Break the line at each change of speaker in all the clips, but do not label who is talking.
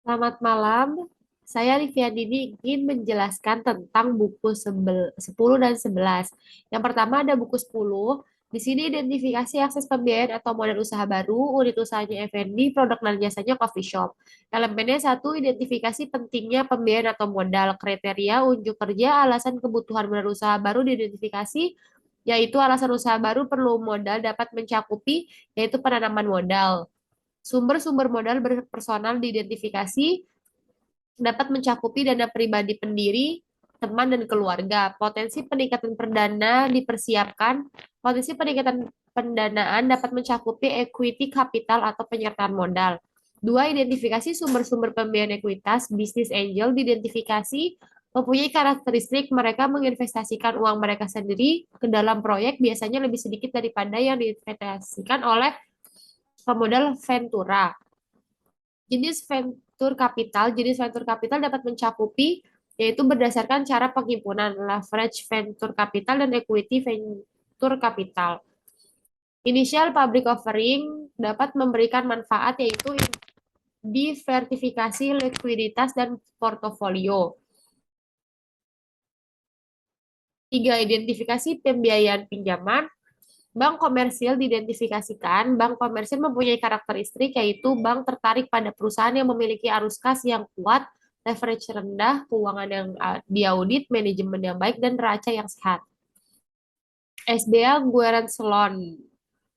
Selamat malam. Saya Liviandini ingin menjelaskan tentang buku 10 dan 11. Yang pertama ada buku 10. Di sini identifikasi akses pembiayaan atau modal usaha baru, unit usahanya F&B, produk dan jasanya coffee shop. Elemennya satu, identifikasi pentingnya pembiayaan atau modal, kriteria, unjuk kerja, alasan kebutuhan modal usaha baru diidentifikasi, yaitu alasan usaha baru perlu modal dapat mencakupi, yaitu penanaman modal. Sumber-sumber modal berpersonal diidentifikasi dapat mencakupi dana pribadi pendiri, teman, dan keluarga. Potensi peningkatan perdana dipersiapkan. Potensi peningkatan pendanaan dapat mencakupi equity capital atau penyertaan modal. Dua, identifikasi sumber-sumber pembiayaan ekuitas, bisnis angel diidentifikasi mempunyai karakteristik mereka menginvestasikan uang mereka sendiri ke dalam proyek biasanya lebih sedikit daripada yang diinvestasikan oleh pemodal Ventura. Jenis venture capital dapat mencakupi yaitu berdasarkan cara penghimpunan leverage venture capital dan equity venture capital. Initial public offering dapat memberikan manfaat yaitu diversifikasi likuiditas dan portofolio. Tiga, identifikasi pembiayaan pinjaman. Bank komersil diidentifikasikan. Bank komersil mempunyai karakteristik yaitu bank tertarik pada perusahaan yang memiliki arus kas yang kuat, leverage rendah, keuangan yang diaudit, manajemen yang baik, dan neraca yang sehat. SBA Guarantee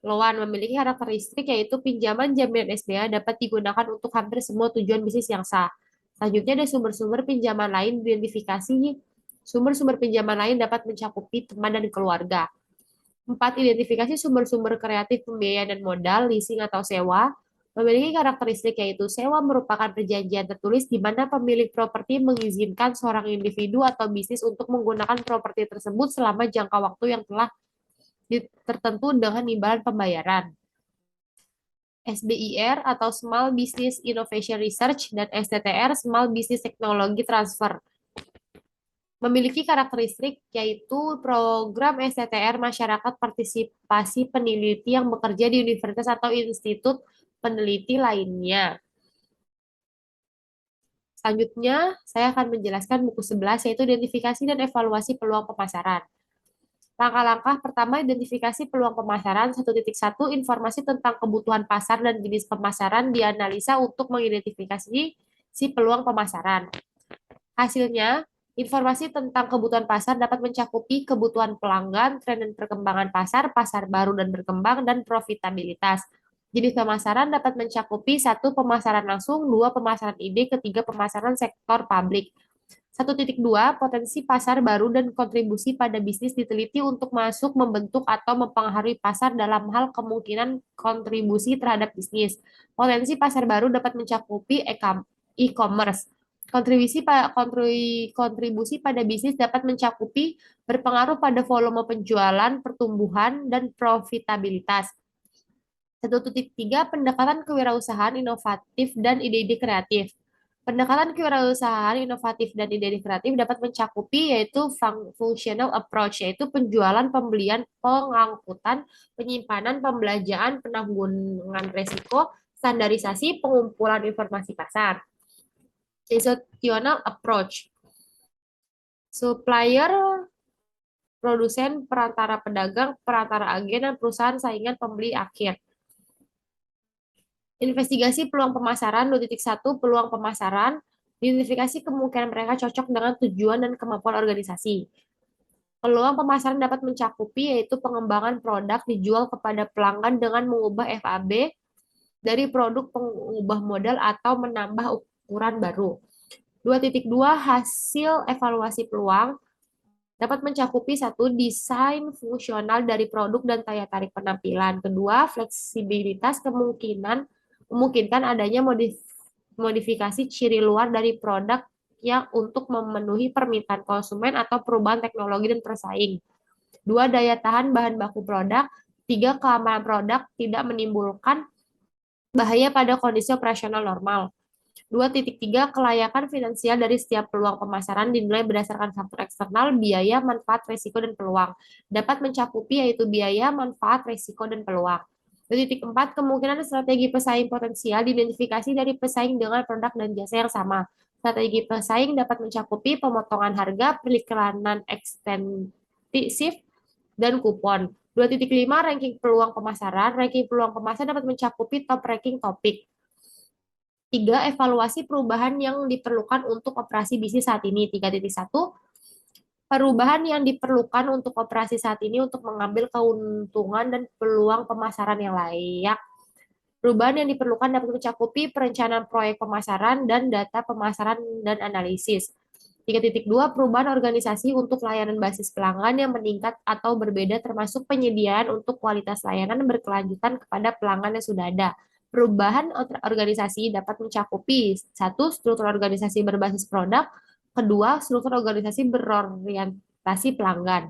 Loan memiliki karakteristik yaitu pinjaman jaminan SBA dapat digunakan untuk hampir semua tujuan bisnis yang sah. Selanjutnya ada sumber-sumber pinjaman lain diidentifikasi. Sumber-sumber pinjaman lain dapat mencakupi teman dan keluarga. 4. Identifikasi sumber-sumber kreatif pembiayaan dan modal, leasing atau sewa, memiliki karakteristik yaitu sewa merupakan perjanjian tertulis di mana pemilik properti mengizinkan seorang individu atau bisnis untuk menggunakan properti tersebut selama jangka waktu yang telah tertentu dengan imbalan pembayaran. SBIR atau Small Business Innovation Research dan STTR Small Business Technology Transfer memiliki karakteristik yaitu program STTR Masyarakat Partisipasi Peneliti yang bekerja di universitas atau institut peneliti lainnya. Selanjutnya, saya akan menjelaskan buku 11 yaitu identifikasi dan evaluasi peluang pemasaran. Langkah-langkah pertama, identifikasi peluang pemasaran. 1.1, informasi tentang kebutuhan pasar dan jenis pemasaran dianalisa untuk mengidentifikasi si peluang pemasaran. Hasilnya, informasi tentang kebutuhan pasar dapat mencakupi kebutuhan pelanggan, tren dan perkembangan pasar, pasar baru dan berkembang, dan profitabilitas. Jenis pemasaran dapat mencakupi 1. Pemasaran langsung, 2. Pemasaran ide, ketiga pemasaran sektor publik. 1.2, potensi pasar baru dan kontribusi pada bisnis diteliti untuk masuk, membentuk, atau mempengaruhi pasar dalam hal kemungkinan kontribusi terhadap bisnis. Potensi pasar baru dapat mencakupi e-commerce. Kontribusi pada bisnis dapat mencakupi berpengaruh pada volume penjualan, pertumbuhan, dan profitabilitas. 1.3, pendekatan kewirausahaan inovatif dan ide-ide kreatif. Pendekatan kewirausahaan inovatif dan ide-ide kreatif dapat mencakupi yaitu functional approach, yaitu penjualan, pembelian, pengangkutan, penyimpanan, pembelanjaan, penanggulangan risiko, standarisasi, pengumpulan informasi pasar. Situational approach, supplier, produsen, perantara pedagang, perantara agen, dan perusahaan saingan pembeli akhir. Investigasi peluang pemasaran. 2.1, peluang pemasaran. Identifikasi kemungkinan mereka cocok dengan tujuan dan kemampuan organisasi. Peluang pemasaran dapat mencakupi yaitu pengembangan produk dijual kepada pelanggan dengan mengubah FAB dari produk pengubah modal atau menambah ukuran baru. 2.2, hasil evaluasi peluang dapat mencakupi 1. Desain fungsional dari produk dan daya tarik penampilan. Kedua, fleksibilitas memungkinkan adanya modifikasi ciri luar dari produk yang untuk memenuhi permintaan konsumen atau perubahan teknologi dan persaing. 2. Daya tahan bahan baku produk. 3. Keamanan produk tidak menimbulkan bahaya pada kondisi operasional normal. 2.3, kelayakan finansial dari setiap peluang pemasaran dinilai berdasarkan faktor eksternal, biaya, manfaat, risiko, dan peluang. Dapat mencakupi yaitu biaya, manfaat, risiko, dan peluang. 2.4 kemungkinan strategi pesaing potensial diidentifikasi dari pesaing dengan produk dan jasa yang sama. Strategi pesaing dapat mencakupi pemotongan harga, periklanan ekstensif, dan kupon. 2.5 ranking peluang pemasaran. Ranking peluang pemasaran dapat mencakupi top ranking topik. 3. Evaluasi perubahan yang diperlukan untuk operasi bisnis saat ini. 3.1 perubahan yang diperlukan untuk operasi saat ini untuk mengambil keuntungan dan peluang pemasaran yang layak. Perubahan yang diperlukan dapat mencakupi perencanaan proyek pemasaran dan data pemasaran dan analisis. 3.2 perubahan organisasi untuk layanan basis pelanggan yang meningkat atau berbeda termasuk penyediaan untuk kualitas layanan berkelanjutan kepada pelanggan yang sudah ada. Perubahan organisasi dapat mencakupi satu, struktur organisasi berbasis produk, kedua, struktur organisasi berorientasi pelanggan.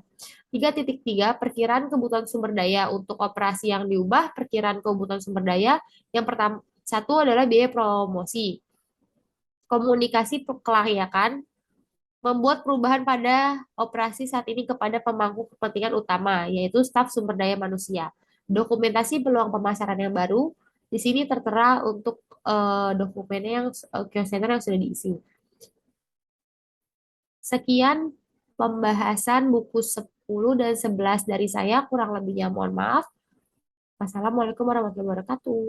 3.3 perkiraan kebutuhan sumber daya untuk operasi yang diubah, perkiraan kebutuhan sumber daya. Yang pertama, satu adalah biaya promosi. Komunikasi kelayakan, membuat perubahan pada operasi saat ini kepada pemangku kepentingan utama, yaitu staf sumber daya manusia. Dokumentasi peluang pemasaran yang baru, di sini tertera untuk dokumennya yang questionnaire yang sudah diisi. Sekian pembahasan buku 10 dan 11 dari saya, kurang lebihnya mohon maaf. Wassalamualaikum warahmatullahi wabarakatuh.